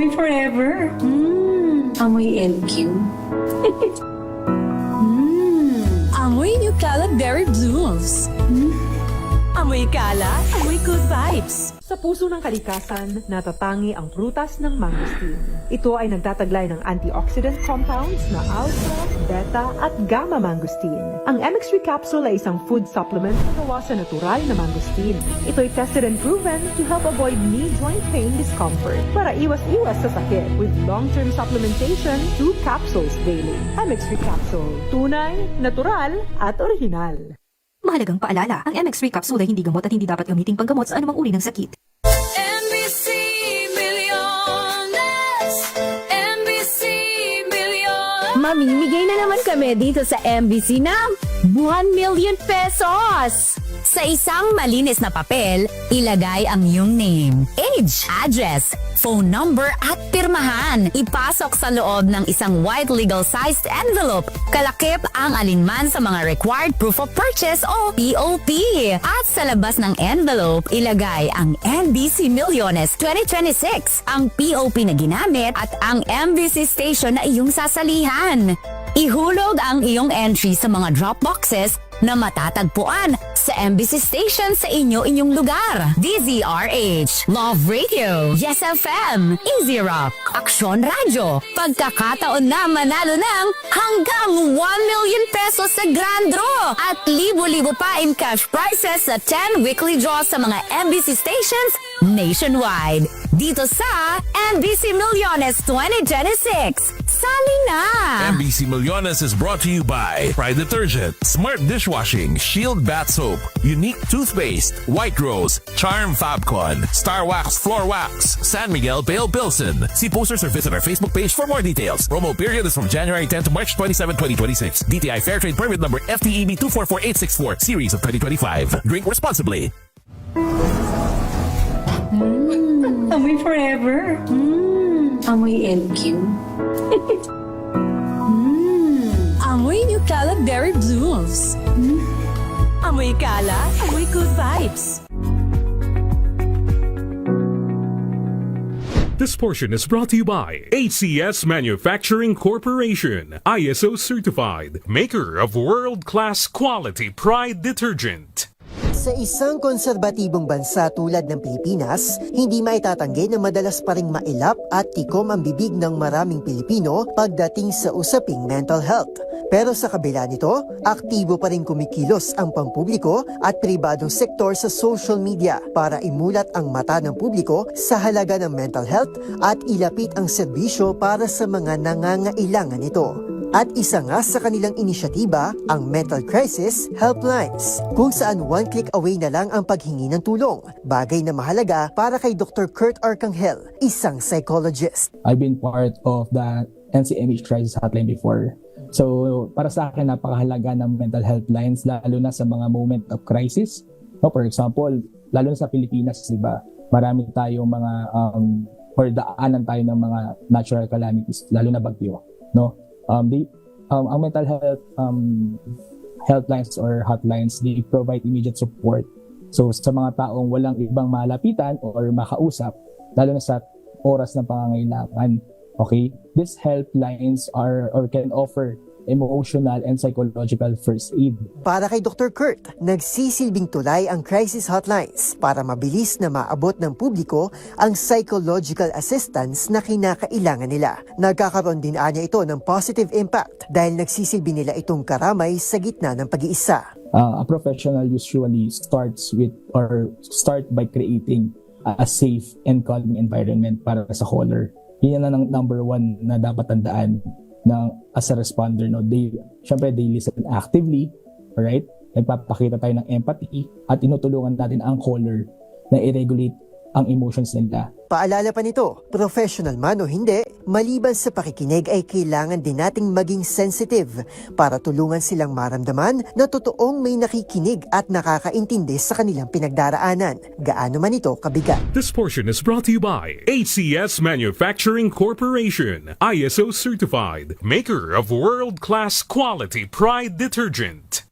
Amoy forever. Amoy LQ. Amoy Nucala Berry Blooms. Amoy Kala, amoy good vibes. Sa puso ng kalikasan, natatangi ang prutas ng mangosteen. Ito ay nagtataglay ng antioxidant compounds na alpha, beta at gamma mangosteen. Ang MX3 capsule ay isang food supplement na gawa sa natural na mangosteen. Ito ay tested and proven to help avoid knee joint pain discomfort para iwas-iwas sa sakit with long-term supplementation 2 capsules daily. MX3 capsule, tunay, natural at original. Mahalagang paalala, ang MX3 capsule ay hindi gamot at hindi dapat gamiting panggamot sa anumang uri ng sakit. MBC Millones! MBC Millones! Mamimigay na naman kami dito sa MBC ng 1 million pesos! Sa isang malinis na papel, ilagay ang iyong name, age, address, phone number at pirmahan. Ipasok sa loob ng isang white legal-sized envelope. Kalakip ang alinman sa mga required proof of purchase o POP. At sa labas ng envelope, ilagay ang MBC Millones 2026, ang POP na ginamit at ang MBC station na iyong sasalihan. Ihulog ang iyong entry sa mga drop boxes na matatagpuan sa MBC station sa inyong lugar. DZRH, Love Radio, Yes FM, Easy Rock, Aksyon Radio. Pagkakataon na manalo ng hanggang 1 million pesos sa Grand Draw at libo-libo pa in cash prizes sa 10 weekly draws sa mga MBC stations nationwide. Dito sa MBC Millones 2026. Sali na! MBC Millones is brought to you by Pride Detergent, Smart Dishwashing, Shield Bath Soap, Unique Toothpaste, White Rose, Charm Fabcon, Star Wax Floor Wax, San Miguel Pale Pilsen. See posters or visit our Facebook page for more details. Promo period is from January 10 to March 27, 2026. DTI Fairtrade Permit Number FTEB 244864, Series of 2025. Drink responsibly. Amoy forever. Amoy LQ. Amoy Nucala Berry Blooms. Amoy Kala, amoy good vibes. This portion is brought to you by HCS Manufacturing Corporation, ISO certified, maker of world-class quality Pride detergent. Sa isang konserbatibong bansa tulad ng Pilipinas, hindi maitatanggi na madalas pa ring mailap at tikom ang bibig ng maraming Pilipino pagdating sa usaping mental health. Pero sa kabila nito, aktibo pa rin kumikilos ang pampubliko at pribadong sektor sa social media para imulat ang mata ng publiko sa halaga ng mental health at ilapit ang serbisyo para sa mga nangangailangan nito. At isa nga sa kanilang inisyatiba, ang Mental Crisis Helplines, kung saan one click away na lang ang paghingi ng tulong. Bagay na mahalaga para kay Dr. Kurt Arcangel, isang psychologist. I've been part of the NCMH Crisis Hotline before. So, para sa akin, napakahalaga ng mental health lines, lalo na sa mga moment of crisis. No, for example, lalo na sa Pilipinas, diba? Marami tayong mga, or daanan tayo ng mga natural calamities, lalo na bagyo. No? Ang mental health helplines or hotlines, they provide immediate support. So sa mga taong walang ibang malapitan or makausap, lalo na sa oras ng pangangailangan, okay? These helplines are or can offer emotional and psychological first aid. Para kay Dr. Kurt, nagsisilbing tulay ang crisis hotlines para mabilis na maabot ng publiko ang psychological assistance na kinakailangan nila. Nagkakaroon din anya ito ng positive impact dahil nagsisilbi nila itong karamay sa gitna ng pag-iisa. A professional usually start by creating a safe and calming environment para sa caller. Yan ang number one na dapat tandaan na as a responder, no, syempre they listen actively, alright? Nagpapakita tayo ng empathy at tinutulungan natin ang caller na i-regulate ang emotions nila. Paalala pa nito, professional man o hindi, maliban sa pakikinig ay kailangan din nating maging sensitive para tulungan silang maramdaman na totoong may nakikinig at nakakaintindi sa kanilang pinagdaraanan, gaano man ito kabigat. This portion is brought to you by HCS Manufacturing Corporation, ISO certified, maker of world-class quality Pride detergent.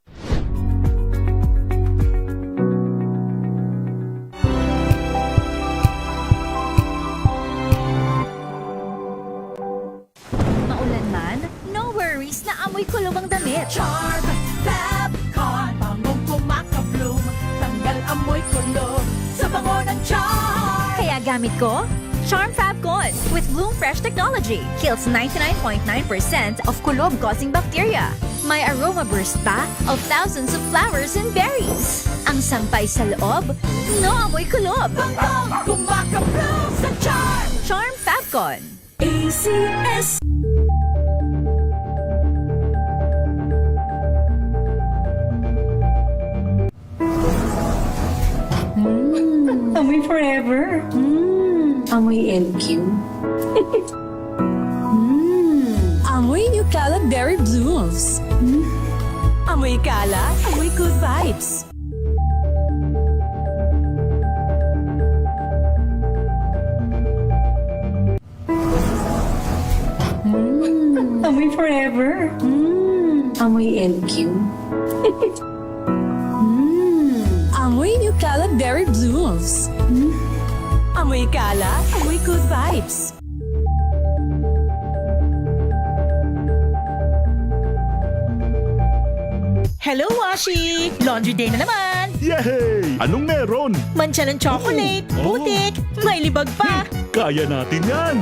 amoy kulob ang damit. Charm Fabcon, bangong kumaka-bloom, tanggal amoy kulob sa bango ng charm. Kaya gamit ko, Charm Fabcon with Bloom Fresh technology. Kills 99.9% of kulob-causing bacteria. May aroma burst pa of thousands of flowers and berries. Ang sampay sa loob, no amoy kulob. Bangong kumaka-bloom sa charm. Charm Fabcon. ACS. Amoy forever. Amoy LQ. Amoy New Cala Berry Blooms. Amoy Kala, amoy good vibes. Amoy forever. Amoy LQ. Amoy New Cala Berry Blooms. Amoy Kala, amoy good vibes. Hello, Washi! Laundry day na naman! Yay! Anong meron? Mancha ng chocolate, putik, may libag pa! Kaya natin yan!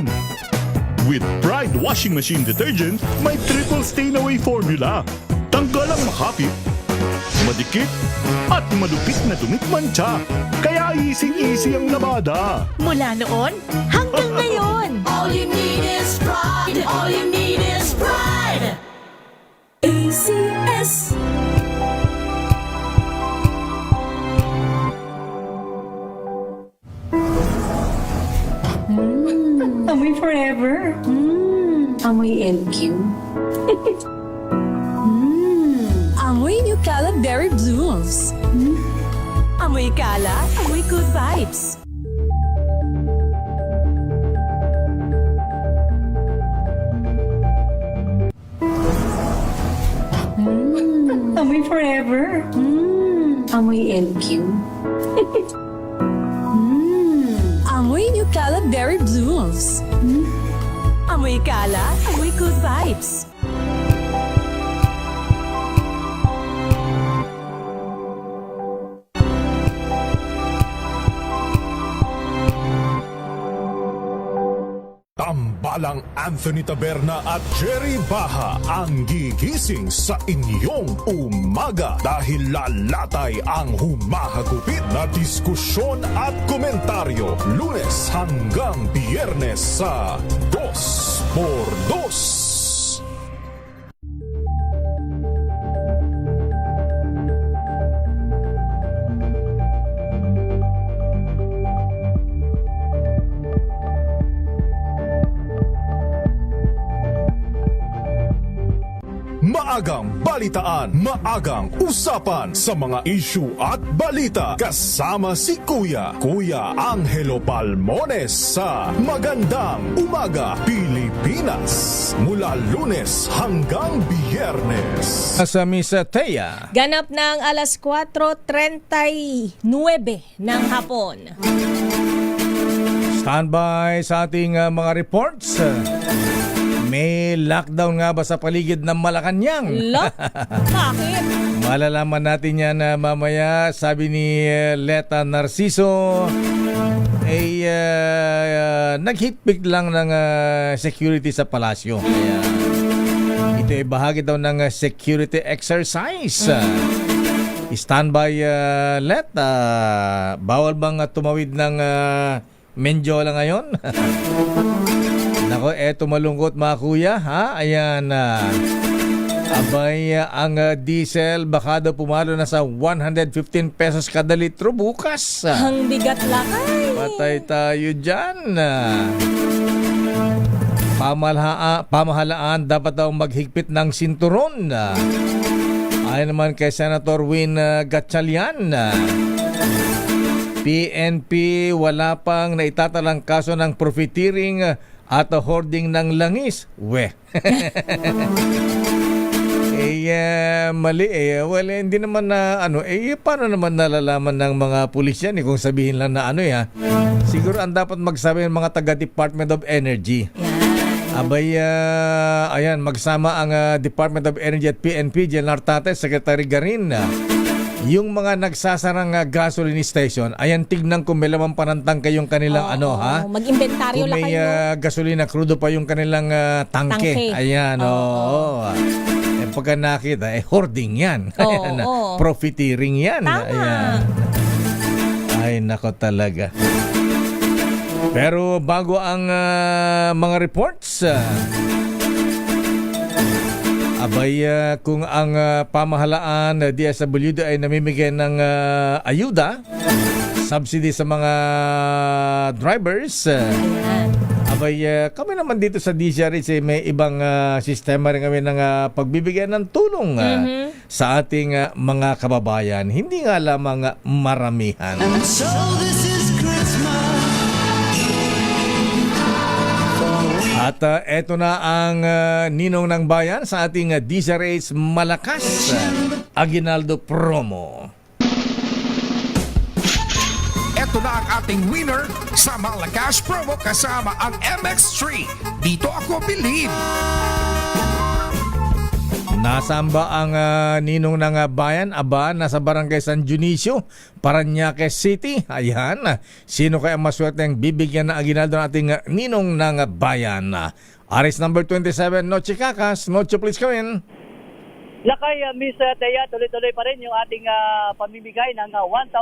With Pride Washing Machine Detergent, may triple stain-away formula. Tanggal ang makapit, madikit, at malupit na dumit mancha. Kaya easy-easy ang labada. Mula noon hanggang ngayon! All you need is pride! All you need is pride! ACS. Amoy forever. Amoy LQ. Amoy New Cala Berry Blooms. Amoy Kala, amoy good vibes. Amoy forever. Amoy LQ. Amoy New Cala Berry Blooms. Amoy Kala, amoy good vibes. Tambalang Anthony Taberna at Jerry Baha ang gigising sa inyong umaga dahil lalatay ang humahagupit na diskusyon at komentaryo Lunes hanggang Biyernes sa 2x2. Maagang balitaan, maagang usapan sa mga issue at balita kasama si Kuya Angelo Palmones sa Magandang Umaga Pilipinas mula Lunes hanggang Biyernes. Sa Misa Thea. Ganap ng alas 4:39 ng hapon. Standby sa ating mga reports. May lockdown nga ba sa paligid ng Malacanang? Bakit? Malalaman natin yan mamaya. Sabi ni Leta Narciso, naghitpik lang ng security sa palasyo. Kaya ito ay bahagi daw ng security exercise. Standby, Leta. Bawal bang tumawid ng Mendiola ngayon? Nako, eto malungkot mga kuya, ha? Ayan, abay, ang diesel baka daw pumalo na sa 115 pesos kada litro bukas. Ang bigat lakay. Patay tayo dyan. Pamahalaan dapat daw maghigpit ng sinturon. Ayon naman kay Senator Win Gatchalian, PNP wala pang naitatalang kaso ng profiteering at hoarding ng langis. Mali well, hindi naman na paano naman nalalaman ng mga pulis yan kung sabihin lang na siguro ang dapat magsabi ng mga taga Department of Energy. Abay, ayan, magsama ang Department of Energy at PNP, General Tate, Secretary Garin. Yung mga nagsasarang gasoline station, ayan, tignan kung may laman pa ng tangke yung kanilang Mag-inventaryo kung lang may kayo. gasolina, crudo pa yung kanilang tangke. Tangke. Ayan, oo. Pagka nakita, hoarding yan. Ayan, profiteering yan. Tama. Ayan. Ay, nako talaga. Pero bago ang mga reports, abay, kung ang pamahalaan DSWD ay namimigay ng ayuda, subsidy sa mga drivers, abay, kami naman dito sa DZRH may ibang sistema rin kami ng pagbibigay ng tulong sa ating mga kababayan. Hindi nga lamang maramihan. At eto na ang ninong ng bayan sa ating DZRH Malakas Aguinaldo Promo. Ito na ang ating winner sa Malakas Promo kasama ang MX3. Dito ako believe. Nasamba ang ninong ng bayan? Aba, nasa Barangay San Dionisio, Parañaque City. Ayan, sino kaya maswerte ang bibigyan na Aguinaldo ng ating ninong ng bayan? Aris number 27, Noche Kakas. Noche, please come in. Lakay, Miss Teya, tuloy-tuloy pa rin yung ating pamimigay ng 1,000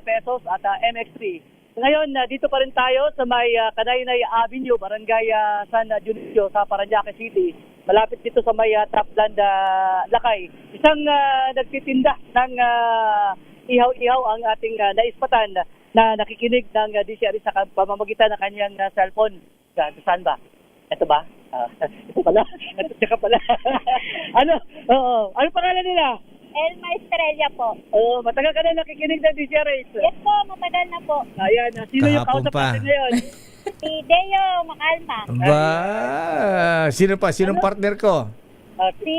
pesos at MX3. Ngayon, dito pa rin tayo sa may Kanaynay Avenue, Barangay San Dionisio sa Parañaque City. Malapit dito sa may Tapland, Lakay. Isang nagtitinda ng ihaw-ihaw ang ating naispatan na nakikinig ng DCRI sa pamamagitan ng kanyang cellphone. Saan ba? Ito ba? Ito pala. Ito pala. Ano pangalan nila? Elma Estrella po. Oh, matagal ka na nakikinig ng DCRH. Yes po, matagal na po. Ayan, sino yung Kahapon kausap pa. natin ngayon? Si Deo Macalma. Ba, sino pa? Sinong partner ko? Si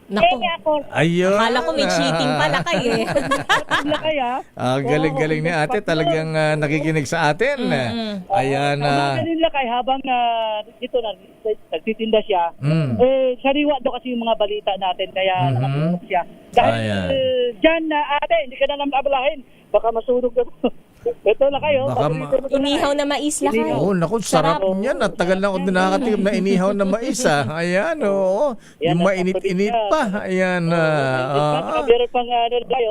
Naku. Deo ako. Ayun. Akala ko may cheating pala kayo eh. Lakay, ha? Galing-galing ni ate. Talagang nakikinig sa atin. Ayan. Magaling Lakay habang dito nagtitinda siya. Sariwa do kasi yung mga balita natin kaya nakatulog siya. Dahil dyan ate, hindi ka na namin abalahin. Baka masunog na. Ito Lakay, Inihaw na mais Lakay. Oo, naku, sarap niyan. At tagal na ako nakakatikim na inihaw na mais. Ayan, oo. Yung mainit-init pa. Ayan. Meron pang Lakay,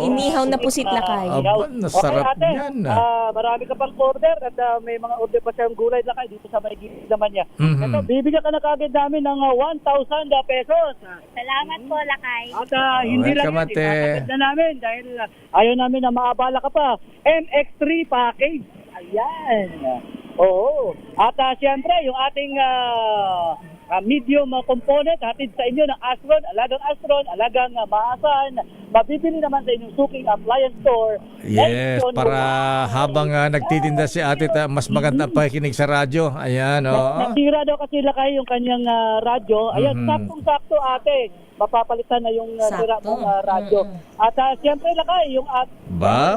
Inihaw na pusit Lakay. Aba, nasarap okay, ate, niyan. Marami ka pang order at may mga order pa siyang gulay Lakay dito sa may gilid naman niya. Ito, bibigyan ka na kagad namin ng 1,000 pesos. Salamat po, Lakay. At hindi lang Welcome, yan, ate. itatagad na namin dahil ayaw namin na maabala ka pa. MX3 package. Ayan. Oo. At siyempre, yung ating medium component hatid sa inyo ng Astron, alagang maasan. Mabibili naman sa inyong suking appliance store. Yes, para habang nagtitinda si ate, mas maganda pakikinig sa radyo. Ayan, oo. Nasira daw kasi Lakay yung kanyang radyo. Ayan, saktong-sakto ate. Mapapalitan na yung sira mong radyo. At siyempre Lakay, yung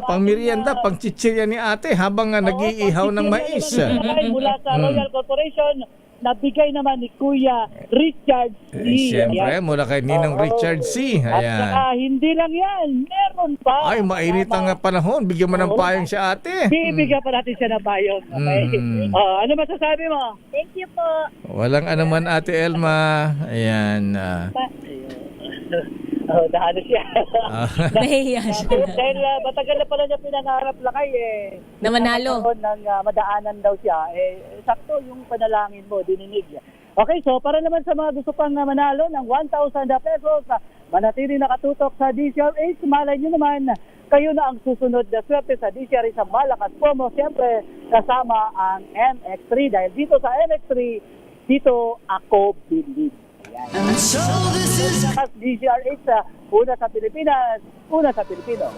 pang merienda, pang chichirya ni ate habang nag-iihaw ng mais. Lakay, mula sa Royal Corporation, nabigay naman ni Kuya Richard C. Siyempre, mula kay Ninong Richard C. Ayan. At hindi lang yan, meron pa. Ay, mainit ang panahon. Bigyan mo ng payong si ate. Bibigyan pa natin siya ng payong. Okay? Ano masasabi mo? Thank you po. Walang anuman, Ate Elma. Ayan. Dahano siya. Nahiya siya. Dahil matagal na pala niya pinangarap Lakay na manalo. Ng madaanan daw siya. Sakto yung panalangin mo, dininig niya. Okay, so para naman sa mga gusto pang manalo ng 1,000 pesos, manatili nakatutok sa DCRH, malay nyo naman, kayo na ang susunod na swerte sa DCRH sa Malakas Promo. Siyempre, kasama ang MX3 dahil dito sa MX3, dito ako believe. Ayan. DCRH, una sa Pilipinas, una sa Pilipino.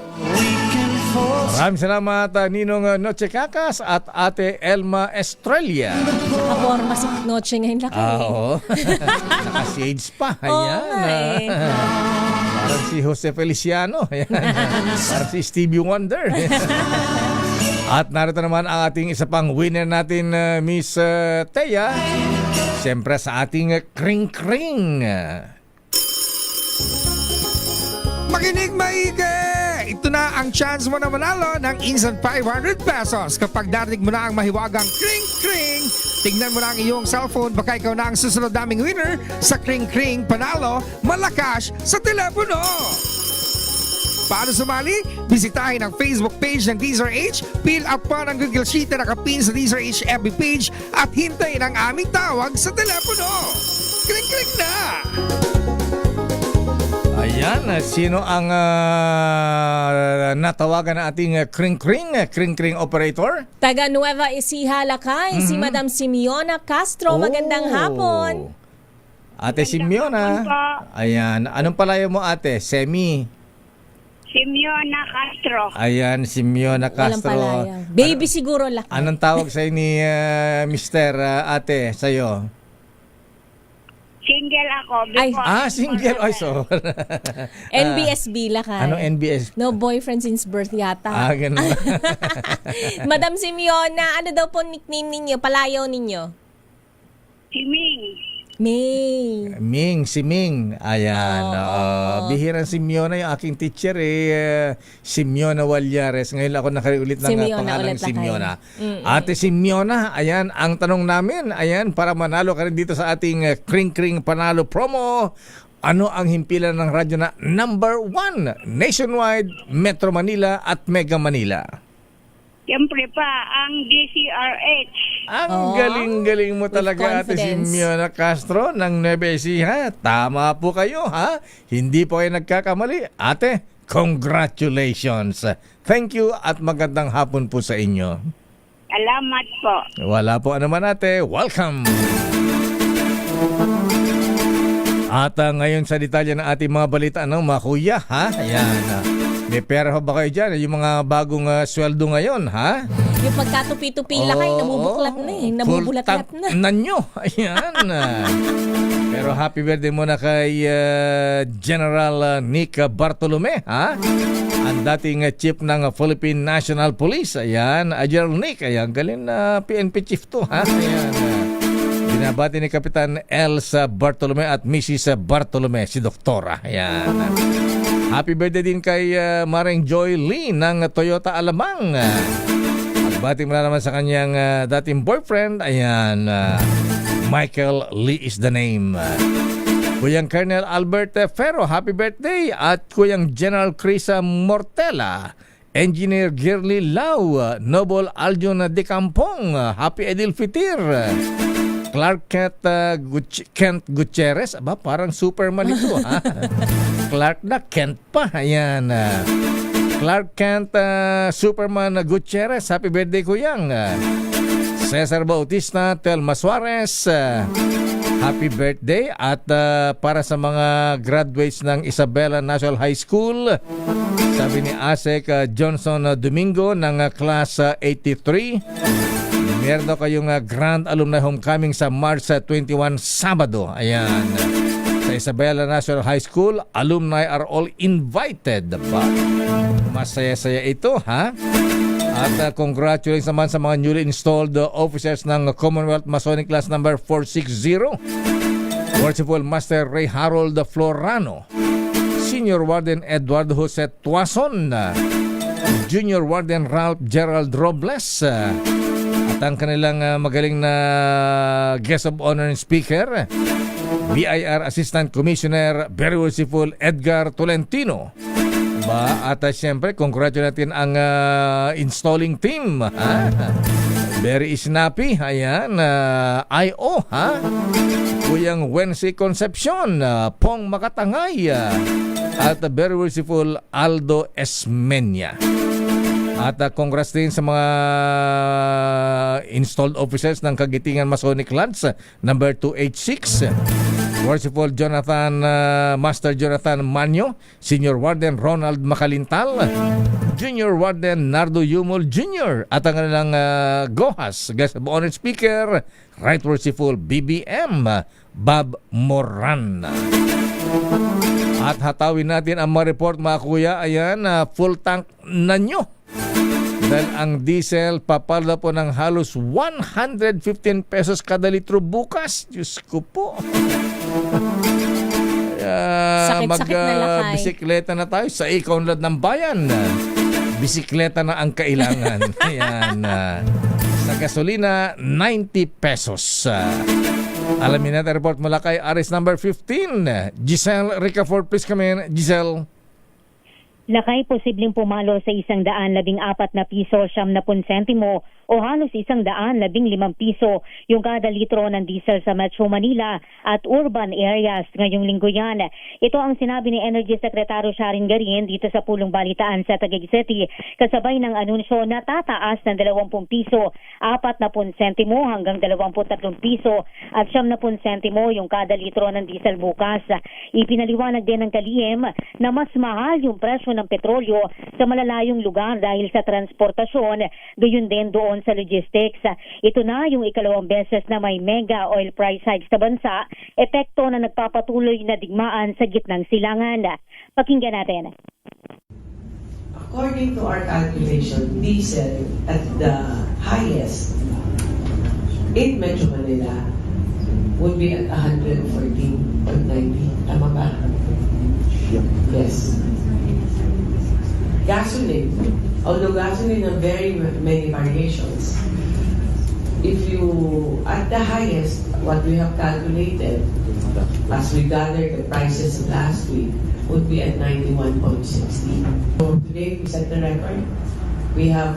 Maraming salamat, Ninong Noche Kakas at Ate Elma Estrella. Nakaporma si Noche ngayon Lakay. Oo. Naka-shades pa. Ayan. Parang si Jose Feliciano. Ayan. Parang si Stevie Wonder. At narito naman ang ating isa pang winner natin, Miss Thea. Siyempre sa ating kring-kring. Makinig maigi! Ito na ang chance mo na manalo ng instant 500 pesos kapag narinig mo na ang mahiwagang kring-kring. Tingnan mo na ang iyong cellphone, baka ikaw na ang susunod naming winner sa kring-kring panalo malakas sa telepono. Paano sumali? Bisitahin ang Facebook page ng DZRH, fill up pa ng Google Sheet na nakapin sa DZRH FB page at hintayin ang aming tawag sa telepono. Kring-kring na! Ayan, sino ang natawagan na ating kring-kring operator? Taga Nueva Ecija, Lakay, si Madam Simeona Castro. Magandang hapon. Ate Simeona. Ayan, anong palayo mo ate? Simeona Castro. Ayan, Simeona Castro. Walang palaya. Baby siguro, Lakay. Anong tawag sa'yo ni Mr. Ate sa'yo? Single ako. Single. Ay, sorry. NBSB, Lakay. Anong NBS? No boyfriend since birth yata. Ganun. Madam Simeona, ano daw po nickname ninyo, palayaw ninyo? Si Ming. Ming. Si Ming. Ayan. Bihirang Simeona yung aking teacher Simeona Walyares. Ngayon ako nakaulit ng pangalang Simeona. Ate Simeona, ayan, ang tanong namin, ayan, para manalo ka rin dito sa ating Kring-Kring Panalo promo. Ano ang himpilan ng radyo na number 1 nationwide, Metro Manila at Mega Manila? Siyempre pa, ang DZRH. Ang galing-galing mo talaga, Ate Simeona Castro ng Nueva Ecija. Tama po kayo, ha? Hindi po kayo nagkakamali. Ate, congratulations. Thank you at magandang hapon po sa inyo. Salamat po. Wala po anuman, ate. Welcome. At ngayon sa detalye ng ating mga balita, mga kuya, ha? Ayan. May pera ba kayo dyan? Yung mga bagong sweldo ngayon, ha? Yung pagkatupi-tupi, Lakay, namubuklat na eh. Nabubulat-lat na. Nanyo. Ayan. Pero happy birthday muna kay General Nick Bartolome, ha? Ang dating chief ng Philippine National Police. Ayan, General Nick. Ayan, galing na PNP chief to, ha? Ayan. Binabati ni Kapitan Elsa Bartolome at Mrs. Bartolome, si Doktora. Ayan. Happy birthday din kay Maring Joy Lee ng Toyota Alamang. At bati mo na naman sa kanyang dating boyfriend. Ayan, Michael Lee is the name. Kuyang Colonel Albert Ferro, happy birthday. At Kuyang General Crisa Mortela, Engineer Girly Lau, Noble Aljon de Campong, happy Edil Fitir. Clark Kent Gutierrez, aba parang Superman ito, ha? Clark na Kent pa, ayan. Clark Kent Superman Gutierrez, happy birthday Kuyang. Cesar Bautista, Telma Suarez, happy birthday. At para sa mga graduates ng Isabela National High School, sabi ni Asek Johnson Domingo ng class 83, meron daw kayong Grand Alumni Homecoming sa March 21, Sabado. Ayan. Sa Isabela National High School, alumni are all invited. Masaya-saya ito, ha? At congratulations naman sa mga newly installed officers ng Commonwealth Masonic Class number 460. Worshipful Master Ray Harold Florano, Senior Warden Eduardo Jose Tuason, Junior Warden Ralph Gerald Robles, at ang kanilang magaling na guest of honor and speaker, BIR Assistant Commissioner Very Worshipful Edgar Tolentino. At siyempre, congratulate natin ang installing team. Very snappy. Ayan. I.O. Kuyang Wency Concepcion, Pong Makatangay, at Very Worshipful Aldo Esmenia. At congrats din sa mga installed officers ng Kagitingan Masonic Lodge number 286. Worshipful Jonathan, Master Jonathan Manyo, Senior Warden Ronald Makalintal, Junior Warden Nardo Yumol Jr. at ang kanilang Gohas, guest of honor speaker, Right Worshipful BBM, Bob Moran. At hatawin natin ang mga report, mga kuya. Ayan, full tank na nyo. Dahil ang diesel papalda po ng halos 115 pesos kada litro bukas. Diyos ko po. Sakit-sakit na lakay. Bisikleta na tayo sa ikaunlad ng bayan. Bisikleta na ang kailangan. Ayan. Sa gasolina, 90 pesos. Alamin natin report mula kay Aris number 15. Giselle Ricafort, please come in. Giselle. Lakay posibleng pumalo sa 114 na piso 70 sentimo o halos 115 piso yung kada litro ng diesel sa Metro Manila at urban areas ngayong linggo yan. Ito ang sinabi ni Energy Secretary Sharon Garin dito sa pulong balitaan sa Taguig City kasabay ng anunsyo na tataas ng 20 piso, 40 sentimo hanggang 23 piso at 70 sentimo yung kada litro ng diesel bukas. Ipinaliwanag din ng kalihim na mas mahal yung presyo ng petrolyo sa malalayong lugar dahil sa transportasyon, gayon din doon sa logistics. Ito na yung ikalawang beses na may mega oil price hikes sa bansa, epekto na nagpapatuloy na digmaan sa gitnang silangan. Pakinggan natin. According to our calculation, diesel at the highest in Metro Manila would be at 114.90. Tama ba? Yes. Gasoline, although gasoline have very many variations, if you, at the highest, what we have calculated, as we gathered the prices last week, would be at 91.60. So today we set the record. We have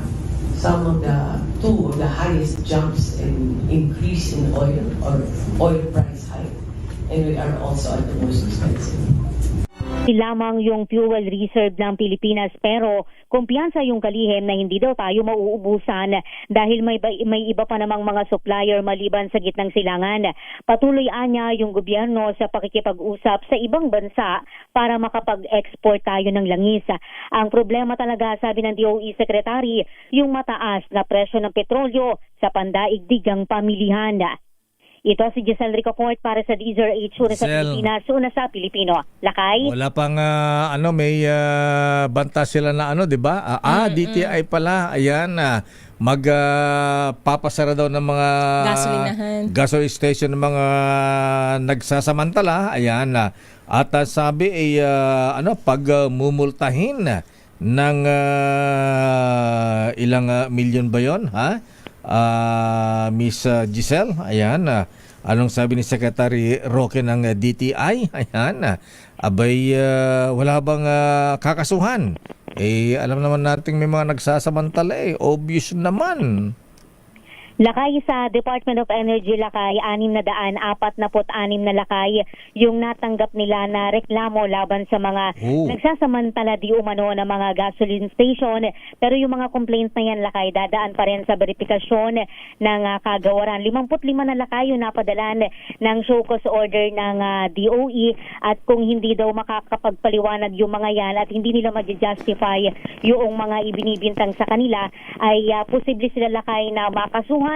two of the highest jumps in increase in oil or oil price hike, and we are also at the most expensive. Lamang yung fuel reserve ng Pilipinas pero kumpiyansa yung kalihim na hindi daw tayo mauubusan dahil may iba pa namang mga supplier maliban sa gitnang silangan. Patuloy anya yung gobyerno sa pakikipag-usap sa ibang bansa para makapag-export tayo ng langis. Ang problema talaga, sabi ng DOE Secretary, yung mataas na presyo ng petrolyo sa pandaigdigang pamilihan. Ito si Giselle Ricafort para sa DZRH, una sa Pilipinas, una sa Pilipino. Lakay? Wala pang may banta sila na di ba? DTI pala. Ayan, magpapasara daw ng mga gasoline station ng mga nagsasamantala. Ayan, at sabi pag mumultahin ng ilang milyon ba 'yon, ha? Miss Giselle, ayan, anong sabi ni Secretary Roque ng DTI? Ayan, abay, wala bang kakasuhan? Alam naman natin may mga nagsasamantala obvious naman. Lakay sa Department of Energy, Lakay, 646 na lakay yung natanggap nila na reklamo laban sa mga nagsasamantala di umano na mga gasoline station. Pero yung mga complaint na yan, Lakay, dadaan pa rin sa verifikasyon ng kagawaran. 55 na lakay yung napadalan ng show cause order ng DOE at kung hindi daw makakapagpaliwanag yung mga yan at hindi nila ma-justify yung mga ibinibintang sa kanila, ay posible sila, Lakay, na makasuhan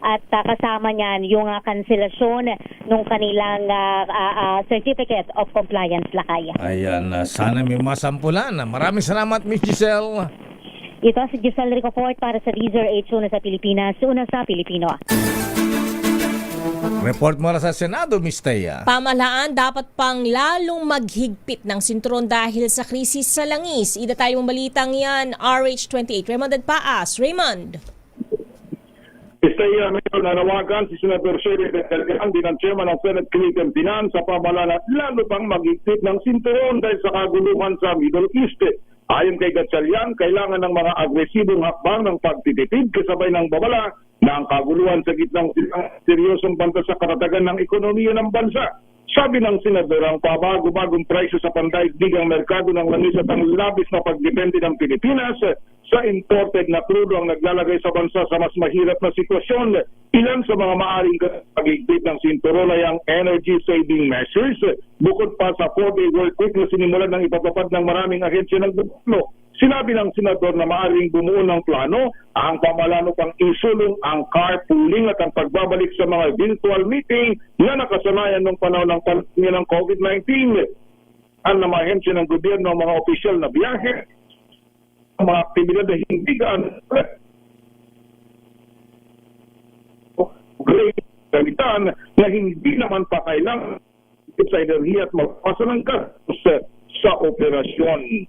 at kasama niyan yung kanselasyon ng kanilang Certificate of Compliance, Lakay. Ayan, sana may masampulan. Maraming salamat, Miss Giselle. Ito si Giselle Ricafort para sa DZRH, una sa Pilipinas, una sa Pilipino. Report mo sa Senado, Miss Thea. Pamahalaan dapat pang lalong maghigpit ng sinturon dahil sa krisis sa langis. Ida tayo mong balitang yan, RH28. Raymond Agpaas. Raymond. Istaya ngayon nanawagan si Senator Sherry Delgado ng Chairman ng Senate Committee on Finance sa pamahalaan lalo pang maghigpit ng sinturon dahil sa kaguluhan sa Middle East. Ayon kay Gatchalian, kailangan ng mga agresibong hakbang ng pagtitipid kasabay ng babala na ang kaguluhan sa gitnang seryosong banta sa karatagan ng ekonomiya ng bansa. Sabi ng senador, ang pabago-bagong presyo sa pandaigdigang merkado ng langis at ang labis na pagdepende ng Pilipinas sa imported na krudo ang naglalagay sa bansa sa mas mahirap na sitwasyon. Ilan sa mga maaring pag-igpit ng sinturon ay ang energy saving measures bukod pa sa 4-day work week na sinimulan ng ipapapad ng maraming ahensya ng gobyerno. Sinabi ng senador na maaaring bumuo ng plano ang pamahalaan upang isulong ang carpooling at ang pagbabalik sa mga virtual meeting na nakasanayan ng panahon ng pandemya ng COVID-19. Ang namahensya ng gobyerno ang mga opisyal na biyahe mga aktibidad na hindi gamitan na hindi naman pa kailangan sa enerhiya at magpasa ng gastos sa operasyon.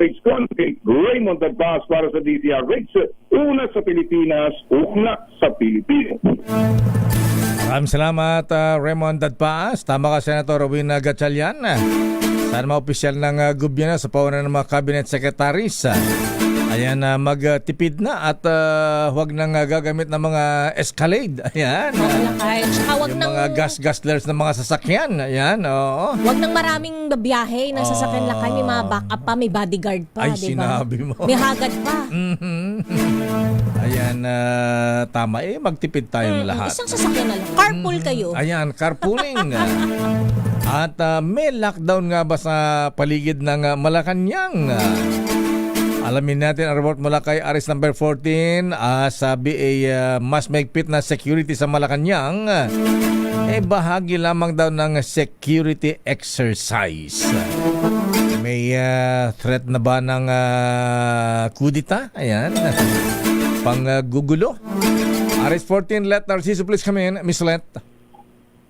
Page Contact, Raymond Tagpas para sa DZRH, una sa Pilipinas, una sa Pilipino. Maraming salamat, Raymond Tagpas. Tama ka, Senator Robin Gatchalian. Sana mga opisyal ng gobyerno sa paunan ng mga cabinet secretaries ayan, magtipid na at huwag nang gagamit ng mga Escalade. Ayan. Wag yung nang mga gas-gaslers ng mga sasakyan. Ayan, oo. Wag nang maraming biyahe ng sasakyan lakay, may mga backup pa, may bodyguard pa, Ay, di ba? sinabi mo. May hagad pa. Ayan, tama. Magtipid tayong lahat. Isang sasakyan na lang. Carpool kayo. Ayan, carpooling. At may lockdown nga ba sa paligid ng Malacanang? Alamin natin ang report mula kay Aris number 14. Sabi mas maigpit na security sa Malacanang. Bahagi lamang daw ng security exercise. May threat na ba ng kudita? Ayan. Panggugulo. Aris 14, Let Narciso please come in. Miss Let.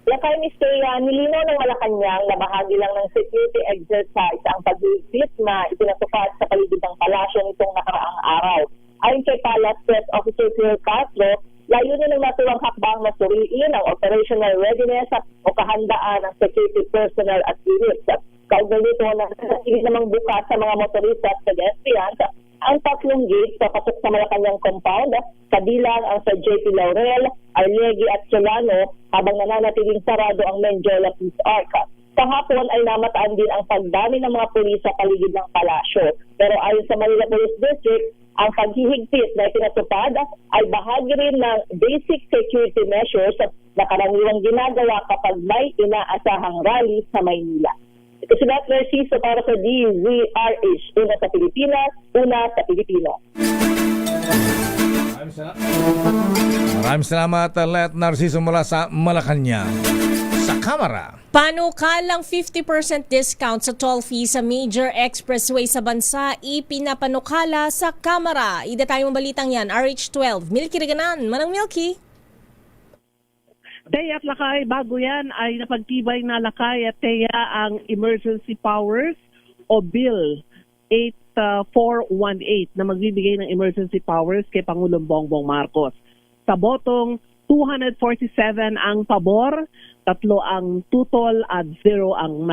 Lakay Mr. Nilinaw ng Malacanang na bahagi lang ng security exercise ang paghihigpit na itinatupad sa paligid ng palasyo nitong nakaraang araw. Ayon kay Palace Press Officer Phil Castro, layunin ng naturang hakbang na suriin ang operational readiness at o kahandaan ng security personnel at units. Kaugnay nito na nasisigit namang bukas sa mga motorista at pedestrians ang tatlong gate sa pasok sa Malacanang compound, kabilang ang sa JP Laurel, Arlegui at Solano, habang nananatiling sarado ang Menjola Peace Arc. Kahapon ay namataan din ang pagdami ng mga pulis sa paligid ng palasyo. Pero ayon sa Manila Police District, ang paghihigpit na itinatupad ay bahagi rin ng basic security measures na karaniwang ginagawa kapag may inaasahang rally sa Maynila. Ito si Let Narciso para sa DZRH, una sa Pilipinas, una sa Pilipino. Maraming salamat, Let Narciso mula sa Malacanang. Sa kamera. Panukalang 50% discount sa toll fee sa major expressway sa bansa ipinapanukala sa kamera. Idatay mong balitang yan, RH12. Milky Reganan, Manang Milky. Teya at Lakay, bago yan ay napagtibay na Lakay at Teya ang emergency powers o Bill 8418 na magbibigay ng emergency powers kay Pangulong Bongbong Marcos. Sa botong 247 ang pabor, 3 ang tutol at 0 ang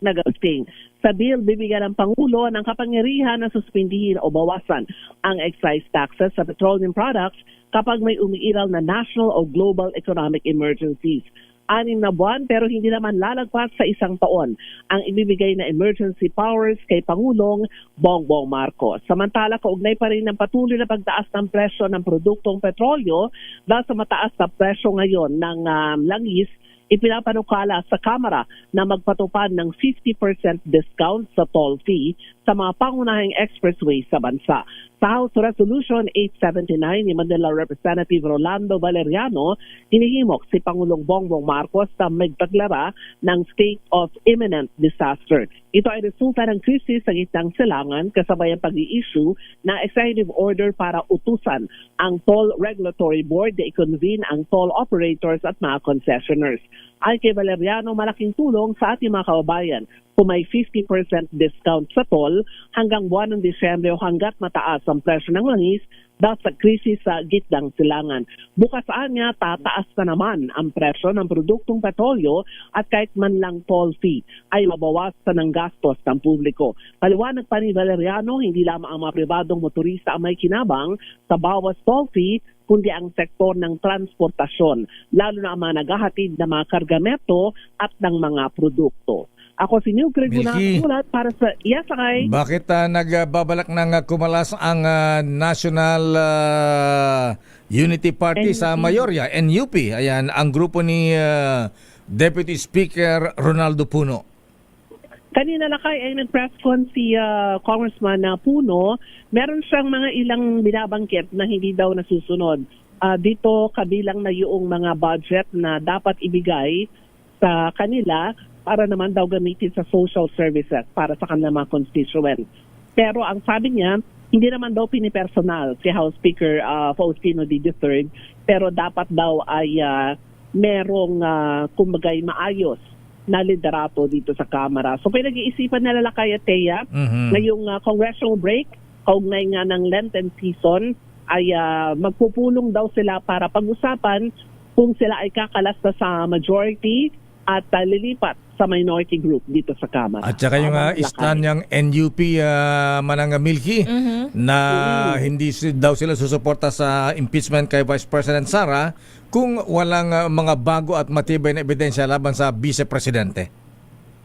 nag-abstain. Sa bill, bibigyan ng Pangulo ng kapangyarihan na suspindihin o bawasan ang excise taxes sa petroleum products kapag may umiiral na national o global economic emergencies. 6 na buwan pero hindi naman lalagpas sa 1 taon ang ibibigay na emergency powers kay Pangulong Bongbong Marcos. Samantala, kaugnay pa rin ng patuloy na pagtaas ng presyo ng produktong petrolyo dahil sa mataas na presyo ngayon ng langis, ipinapanukala sa Kamara na magpatupad ng 50% discount sa toll fee sa mga pangunahing expressway sa bansa. Sa House Resolution 879 ni Manila Representative Rolando Valeriano, hinihimok si Pangulong Bongbong Marcos na magpaglara ng state of imminent disaster. Ito ay resulta ng krisis sa gitnang silangan kasabay ang pag-i-issue na executive order para utusan ang Toll Regulatory Board na i-convene ang toll operators at mga concessioners. Ay kay Valeriano, malaking tulong sa ating mga kababayan kung may 50% discount sa toll hanggang buwan ng Disyembre o hanggat mataas ang presyo ng langis dahil sa krisis sa gitnang silangan. Bukas niya, tataas na naman ang presyo ng produktong petrolyo at kahit man lang toll fee ay mabawasan ng gastos ng publiko. Paliwanag pa ni Valeriano, hindi lamang ang mga pribadong motorista ang may kinabang sa bawas toll fee, kundi ang sektor ng transportasyon, lalo na ang mga naghahatid ng mga kargamento at ng mga produkto. Ako si New Craig Gunakulat para sa Iyasakay. Bakit nagbabalak ng kumalas ang National Unity Party NUP. sa Mayorya, NUP? Ayan, ang grupo ni Deputy Speaker Ronaldo Puno. Kanina Lakay ay nag-press con si Congressman Puno. Meron siyang mga ilang binabangkit na hindi daw nasusunod. Dito kabilang na yung mga budget na dapat ibigay sa kanila para naman daw gamitin sa social services para sa kanilang mga constituents. Pero ang sabi niya, hindi naman daw pinipersonal si House Speaker Faustino D. III, pero dapat daw ay merong kumbagay maayos na liderato dito sa Kamara. So pinag-iisipan nila Lakay at Thea ngayong congressional break, kaugnay nga ng Lenten season, ay magpupulong daw sila para pag-usapan kung sila ay kakalasta sa majority at lilipat sa minority group dito sa Kamara. At saka yung stand niyang NUP Manang Milky na hindi daw sila susuporta sa impeachment kay Vice President Sara kung walang mga bago at matibay na ebidensya laban sa Vice Presidente.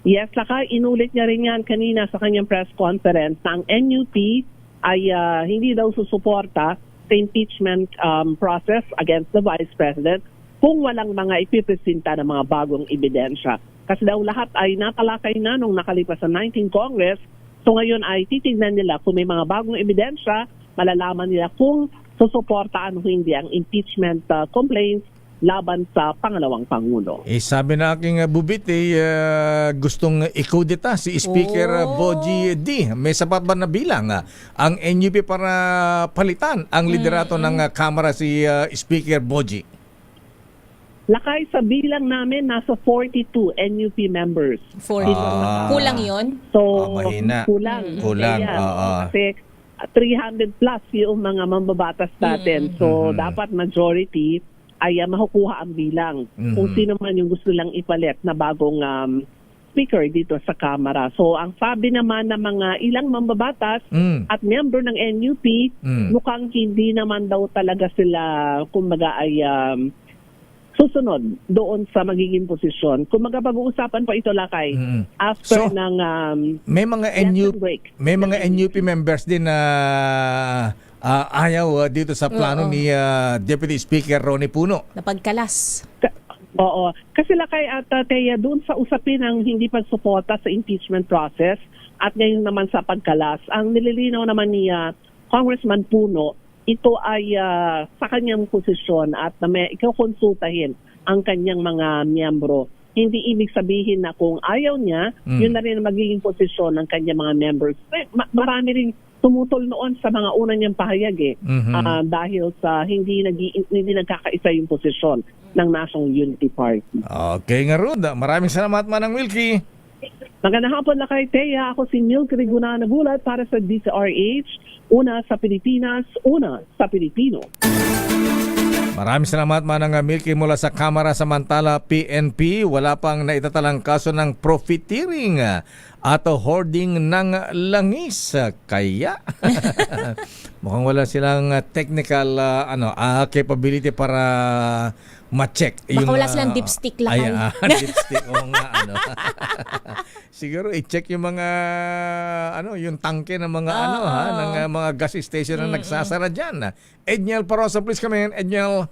Yes, Lakay, inulit niya rin yan kanina sa kanyang press conference na ang NUP ay hindi daw susuporta sa impeachment process against the Vice President kung walang mga ipipresenta ng mga bagong ebidensya. Kasi daw lahat ay natalakay na nung nakalipas sa 19th Congress. So ngayon ay titignan nila kung may mga bagong ebidensya, malalaman nila kung susuportaan o hindi ang impeachment complaints laban sa pangalawang Pangulo. Sabi na aking bubit, gustong ikudita si Speaker Boji D. May sapat ba na bilang ang NUP para palitan ang liderato ng Kamara si Speaker Boji? Lakay, sa bilang namin, nasa 42 NUP members. 42. Kulang yon? So, mahina. Kulang. Kulang, Kasi 300 plus yung mga mambabatas natin. So, dapat majority ay makukuha ang bilang. Kung sino man yung gusto lang ipalit na bagong speaker dito sa Kamara. So, ang sabi naman ng mga ilang mambabatas at member ng NUP, mukhang hindi naman daw talaga sila, kumbaga ay susunod doon sa magiging posisyon. Kung magpag-uusapan pa ito, Lakay, after ng may mga NUP members din na ayaw dito sa plano ni Deputy Speaker Ronnie Puno. Napagkalas. Oo. Kasi Lakay at Thea, doon sa usapin ng hindi pagsuporta sa impeachment process at ngayon naman sa pagkalas, ang nililinaw naman ni Congressman Puno, ito ay sa kanyang posisyon at may ikakonsultahin ang kanyang mga miyembro. Hindi ibig sabihin na kung ayaw niya, yun na rin ang magiging posisyon ng kanyang mga members. Marami rin tumutol noon sa mga una niyang pahayag dahil sa hindi nagkakaisa yung posisyon ng National Unity Party. Okay nga Rod, maraming salamat Manang Wilkie. Magandang hapon na kay Thea. Ako si Milky Riguna Nagulat para sa DCRH. Una sa Pilipinas, una sa Pilipino. Maraming salamat Manang Milky mula sa Kamara. Samantala PNP wala pang naitatalang kaso ng profiteering at hoarding ng langis. Kaya mukhang wala silang technical capability para ma-check. Baka wala silang dipstick lang. Dipstick. Oo nga, siguro i-check yung mga yung tangke ng mga ng mga gas station na nagsasara diyan. Edniel Parosa, please come in. Edniel.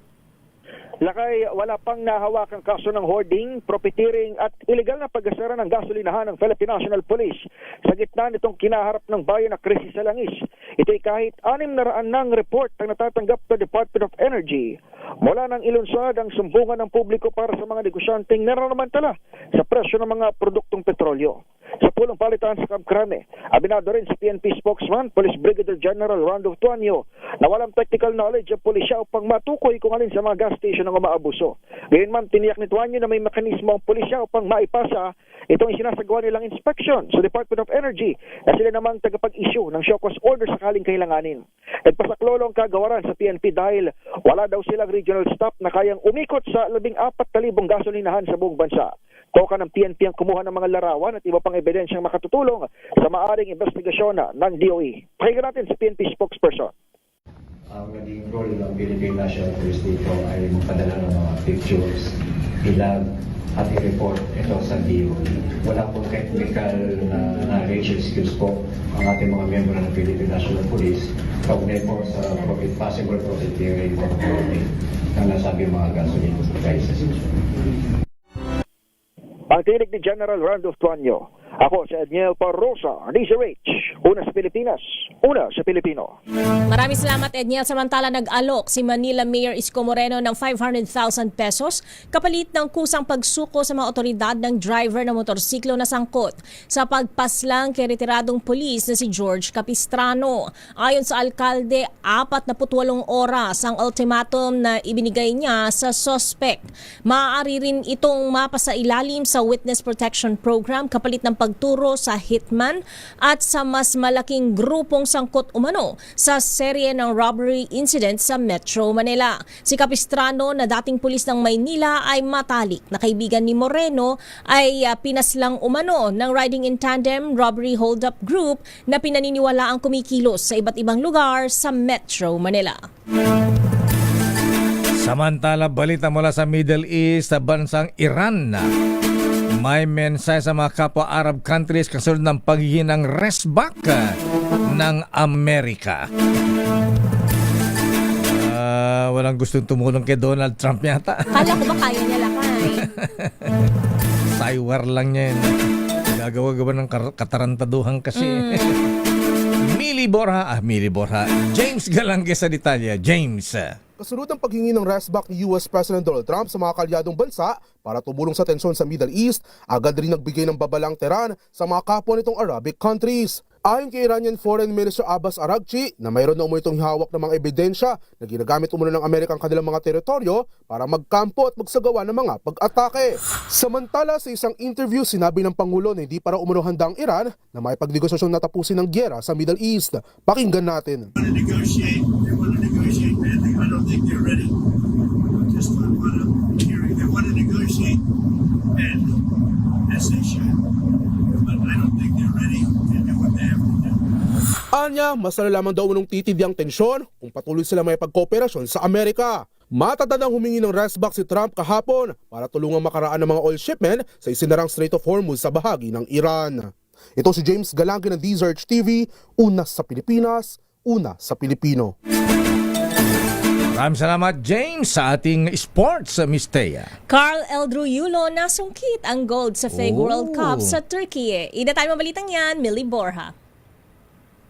Lakay, wala pang nahawakang kaso ng hoarding, profiteering at illegal na paggasara ng gasolinahan ng Philippine National Police sa gitna nitong kinaharap ng bayan na krisis sa langis. Ito'y kahit 600 ng report ang natatanggap ng Department of Energy. Mula nang ilunsad ang sumbungan ng publiko para sa mga negosyanteng naramantala sa presyo ng mga produktong petrolyo. Sa pulong palitan sa Kamkrame, abinado rin sa PNP spokesman, Police Brigadier General Randolph Tuanyo, na walang technical knowledge ang pulisya upang matukoy kung alin sa mga gas station ang umaabuso. Gayunman, tiniyak ni Tuanyo na may mekanismo ang pulisya upang maipasa itong isinasagawa nilang inspection sa Department of Energy na sila namang tagapag-issue ng show cause order sakaling kailanganin. Nagpasaklolo ang kagawaran sa PNP dahil wala daw silang regional staff na kayang umikot sa 14,000 gasolinahan sa buong bansa. Toka ng PNP ang kumuha ng mga larawan at iba pang ebidensyang makatutulong sa maaring investigasyon ng DOE. Pakinggan natin si PNP spokesperson. Ang naging role ng Philippine National Police dito ay magpadala ng mga pictures, ilag at i-report ito sa DOE. Wala pong technical na knowledge and skills po ang ating mga miyembro ng Philippine National Police kaugnay po sa possible profiteering or hoarding ng nasabing mga gasoline prices. Ang tinig ni General Randolph Tuanyo. Ako si Edniel Parrosa, DZRH. Una sa Pilipinas, una sa Pilipino. Maraming salamat, Edniel. Samantala, nag-alok si Manila Mayor Isko Moreno ng 500,000 pesos kapalit ng kusang pagsuko sa mga otoridad ng driver ng motorsiklo na sangkot sa pagpaslang kay retiradong pulis na si George Capistrano. Ayon sa alkalde, 48 oras ang ultimatum na ibinigay niya sa suspect. Maaari rin itong mapasailalim sa Witness Protection Program kapalit ng pagturo sa hitman at sa mas malaking grupong sangkot umano sa serye ng robbery incident sa Metro Manila. Si Capistrano na dating pulis ng Maynila ay matalik na kaibigan ni Moreno ay pinaslang umano ng riding in tandem robbery hold-up group na pinaniniwala ang kumikilos sa iba't ibang lugar sa Metro Manila. Samantala, balita mula sa Middle East sa bansang Iran. May mensahe sa mga kapwa Arab countries kasunod ng paghihingi ng restback ng Amerika. Walang gustong tumulong kay Donald Trump yata. Kala ko ba kaya niya lakay? Saywar lang niya yun. Gagawa-gawa ng katarantaduhan kasi. Mili Borja. James Galangge sa detalye. James. Kasunod ang paghingi ng restback ni US President Donald Trump sa mga kalyadong bansa para tumulong sa tensyon sa Middle East, agad rin nagbigay ng babalang Tehran sa mga kapwa nitong Arabic countries. Ayon kay Iranian Foreign Minister Abbas Araghchi na mayroon na itong hawak ng mga ebidensya na ginagamit umano ng Amerika ang kanilang mga teritoryo para magkampo at magsagawa ng mga pag-atake. Samantala, sa isang interview, sinabi ng Pangulo na hindi para umano handa ang Iran na may pagnegosasyon na tapusin ng gyera sa Middle East. Pakinggan natin. I don't think they're ready. Just on what I'm hearing, they want to negotiate, and as they should. But I don't think they're ready to do what they have to do. Anya, mas nalalaman daw nung titindi ang tensyon kung patuloy sila may pagkooperasyon sa Amerika. Matatandang humingi ng restback si Trump kahapon para tulungang makaraan ng mga oil shipment sa isinarang Strait of Hormuz sa bahagi ng Iran. Ito si James Galangge ng DZRH TV, una sa Pilipinas, una sa Pilipino. Maraming salamat, James, sa ating sports, Miss Thea. Carl Eldruyulo nasungkit ang gold sa FIG World Cup sa Turkey. Ida tayo mabalitang yan, Millie Borja.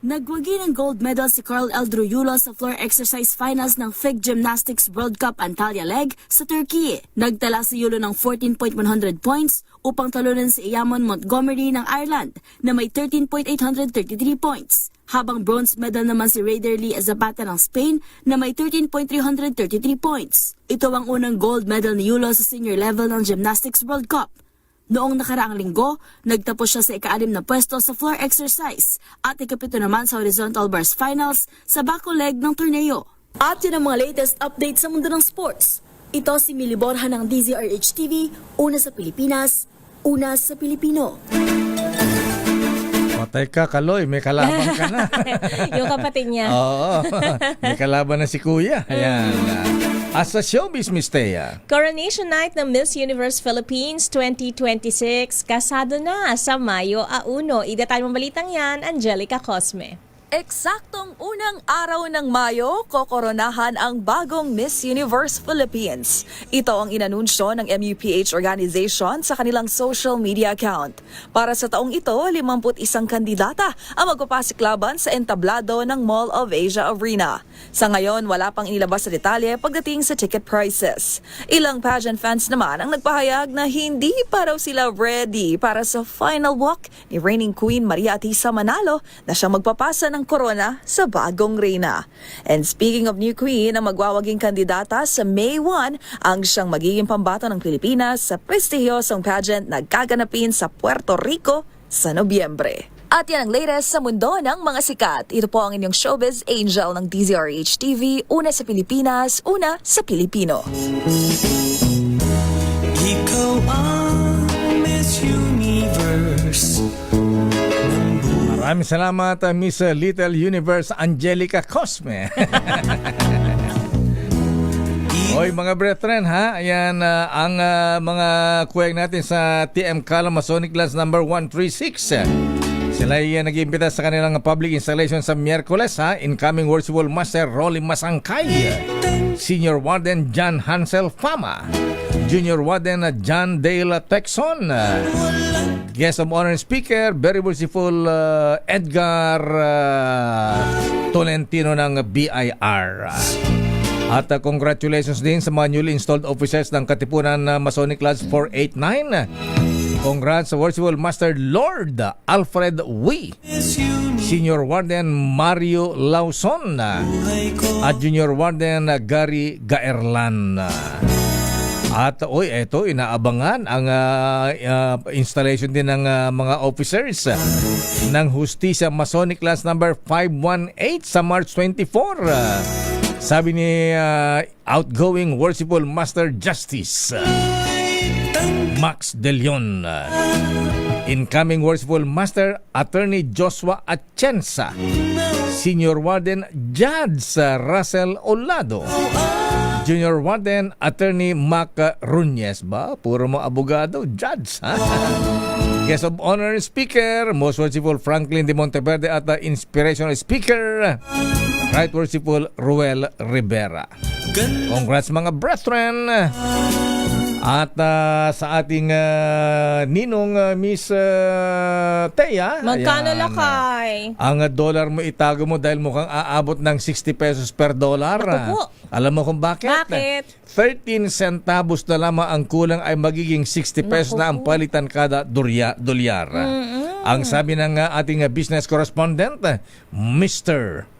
Nagwagi ng gold medal si Carl Eldruyulo sa floor exercise finals ng FIG Gymnastics World Cup Antalya Leg sa Turkey. Nagtala si Yulo ng 14.100 points upang talunan si Iamon Montgomery ng Ireland na may 13.833 points. Habang bronze medal naman si Raider Lee Zapata ng Spain na may 13.333 points. Ito ang unang gold medal ni Yulo sa senior level ng Gymnastics World Cup. Noong nakaraang linggo, nagtapos siya sa ika-6 na pwesto sa floor exercise at ika-7 naman sa horizontal bars finals sa back leg ng torneo. At yun ang mga latest updates sa mundo ng sports. Ito si Millie Borja ng DZRH TV, una sa Pilipinas, una sa Pilipino. Patay ka, Kaloy. May kalaban ka na. Yung kapatid niya. Oo. May kalaban na si Kuya. Ayan. As sa showbiz, Miss Thea. Coronation Night ng Miss Universe Philippines 2026. Kasado na sa Mayo 1. Ida tayo mabalitang yan, Angelica Cosme. Eksaktong unang araw ng Mayo, kokoronahan ang bagong Miss Universe Philippines. Ito ang inanunsyo ng MUPH organization sa kanilang social media account. Para sa taong ito, 51 kandidata ang magpapasiklaban sa entablado ng Mall of Asia Arena. Sa ngayon, wala pang inilabas sa detalye pagdating sa ticket prices. Ilang pageant fans naman ang nagpahayag na hindi pa raw sila ready para sa final walk ni reigning Queen Maria Atisa Manalo na siyang magpapasa ng corona sa bagong reyna. And speaking of new queen, ang magwawaging kandidata sa May 1 ang siyang magiging pambato ng Pilipinas sa prestihiyosong pageant na gaganapin sa Puerto Rico sa Nobyembre. At yan ang latest sa mundo ng mga sikat. Ito po ang inyong showbiz angel ng DZRH TV, una sa Pilipinas, una sa Pilipino. Ikaw ang Miss Universe. Maraming salamat, Miss Little Universe Angelica Cosme. Hoy mga brethren ha, ayan ang mga kuweng natin sa TM Kala Masonic Lance number 136. Sila ay nag-iimbita sa kanilang public installation sa Miyerkules ha, incoming worshipful master Rolly Masangkay, Senior Warden John Hansel Fama, Junior Warden John Dale Texon. Guest of honor speaker, very merciful Edgar Tolentino ng BIR. At congratulations din sa mga newly installed officers ng Katipunan Masonic Lodge 489. Congrats sa Worshipful Master Lord Alfred Wee, Senior Warden Mario Lawson at Junior Warden Gary Gaerlan. At eto, inaabangan ang installation din ng mga officers ng Hustisya Masonic Class number 518 sa March 24. Sabi ni outgoing Worshipful Master Justice Max De Leon. Incoming Worshipful Master Attorney Joshua Atienza. Senior Warden Judge Russell Olado. Junior Warden Attorney Mac Runyes. Ba? Puro mo abogado. Judge. Ha? Guest of honor speaker, Most Worshipful Franklin de Monteverde at the inspirational speaker, Right Worshipful Ruel Rivera. Congrats mga brethren. At sa ating ninong Miss Thea. Magkano ayan, lakay? Ang dollar mo itago mo dahil mukhang aabot ng 60 pesos per dollar. Ako po. Alam mo kung bakit? Bakit? 13 centavos na lamang ang kulang ay magiging 60 pesos na ang palitan kada dolyar. Ang sabi ng ating business correspondent, Mr.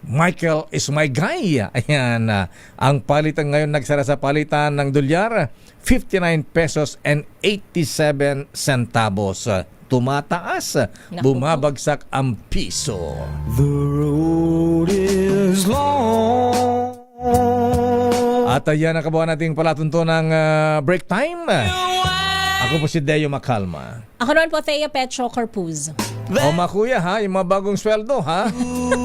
Michael is my guy. Ayan, ang palitan ngayon nagsara sa palitan ng dolyar, 59 pesos and 87 centavos. Tumataas, bumabagsak ang piso. The road is long. At ayan, nakabuhan nating palatunto ng break time. Ako po si Deo Macalma. Ako naman po, Thea Petro Corpuz. O makuya ha, yung mga bagong sweldo ha.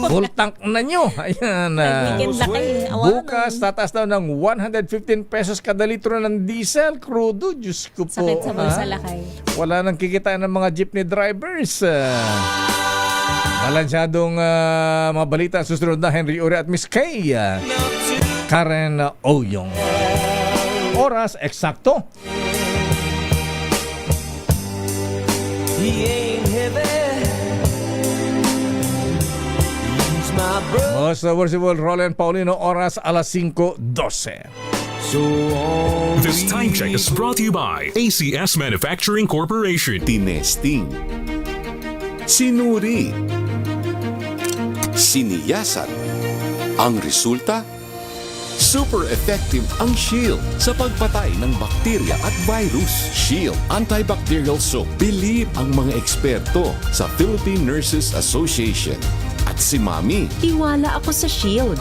Full tank na nyo. Ayan. Weekend na kayo. Bukas, tataas daw ng 115 pesos kada litro ng diesel. Crudo, Diyos ko po. Sakit sa bulsa lakay. Wala nang kikitain ng mga jeepney drivers. Balansyadong mga balita susunod na Henry Uri at Miss Kay. Karen Oyong. Oras eksakto. He ain't heavy. He's my brother. Most worshipful Roland Paulino, oras alas 5:12. This time check is brought to you by ACS Manufacturing Corporation. Tinesting, sinuri, siniyasan. Ang resulta, super effective ang Shield sa pagpatay ng bakterya at virus. Shield Antibacterial Soap. Believe ang mga eksperto sa Philippine Nurses Association. At si Mami. Tiwala ako sa Shield.